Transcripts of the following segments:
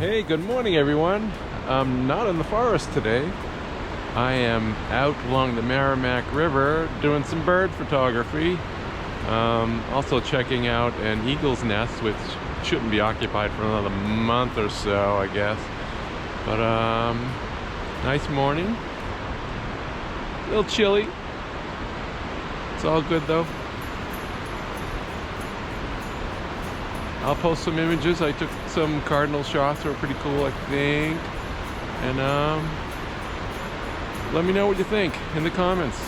Hey, good morning everyone. I'm not in the forest today. I am out along the Merrimack River doing some bird photography. Also checking out an eagle's nest, which shouldn't be occupied for another month or so, I guess. But nice morning. A little chilly. It's all good though. I'll post some images. I took some cardinal shots that were pretty cool, I think. And let me know what you think in the comments.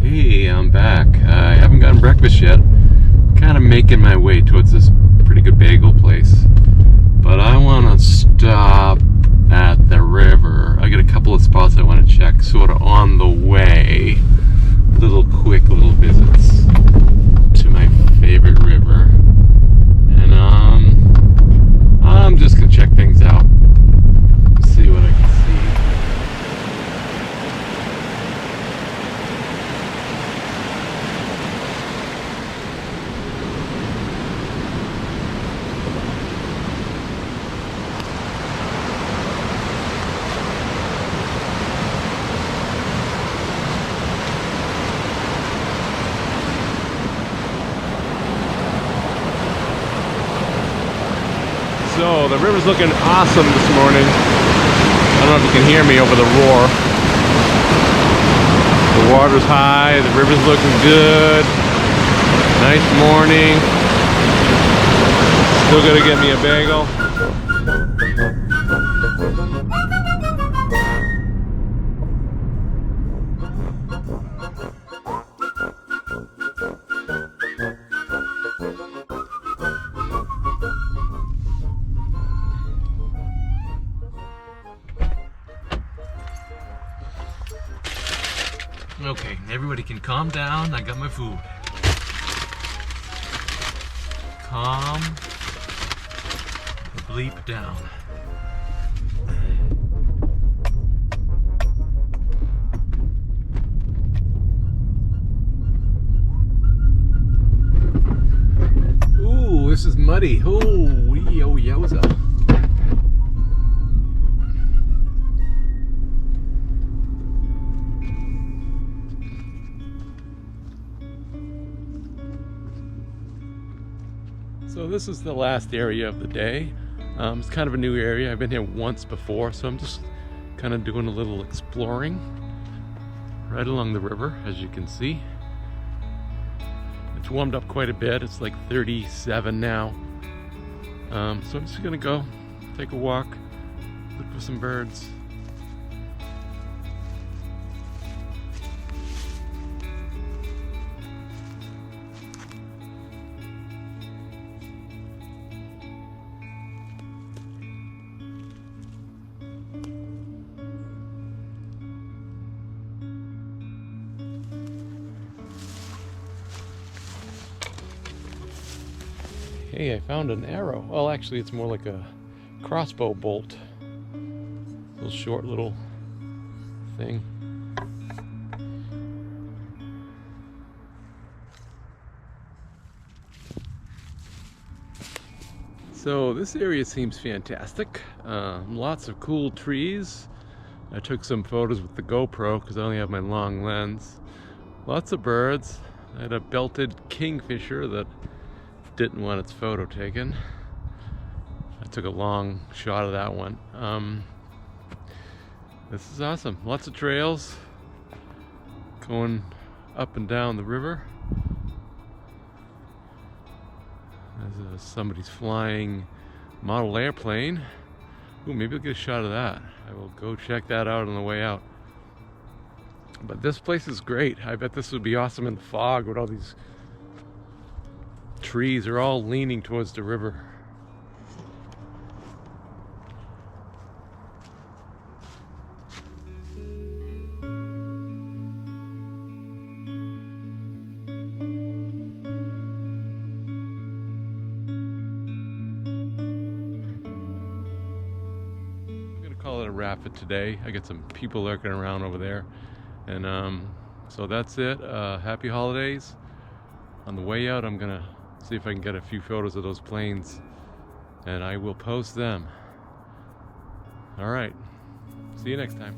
Hey, I'm back. I haven't gotten breakfast yet. Kind of making my way towards this pretty good bagel place. But I want to stop at the river. I got a couple of spots I want to check sort of on the way. Quick little visits to my favorite river. And I'm just going to check things out. See what I can see. So the river's looking awesome this morning. I don't know if you can hear me over the roar. The water's high, the river's looking good. Nice morning. Still gonna get me a bagel. Okay, everybody can calm down. I got my food. Calm the bleep down. Ooh, this is muddy. Oh, yowza. So this is the last area of the day. It's kind of a new area. I've been here once before, so I'm just kind of doing a little exploring right along the river, as you can see. It's warmed up quite a bit. It's like 37 now. So I'm just gonna go take a walk, look for some birds. Hey, I found an arrow. Well, actually, it's more like a crossbow bolt. Little short little thing. So this area seems fantastic. Lots of cool trees. I took some photos with the GoPro because I only have my long lens. Lots of birds. I had a belted kingfisher that didn't want its photo taken. I took a long shot of that one. This is awesome. Lots of trails going up and down the river. There's somebody's flying model airplane. Ooh, maybe I'll get a shot of that. I will go check that out on the way out. But this place is great. I bet this would be awesome in the fog with all these trees are all leaning towards the river. Call it a wrap for today. I got some people lurking around over there, and so that's it. Happy holidays. On the way out, I'm gonna see if I can get a few photos of those planes, and I will post them. All right, see you next time.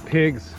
Pigs.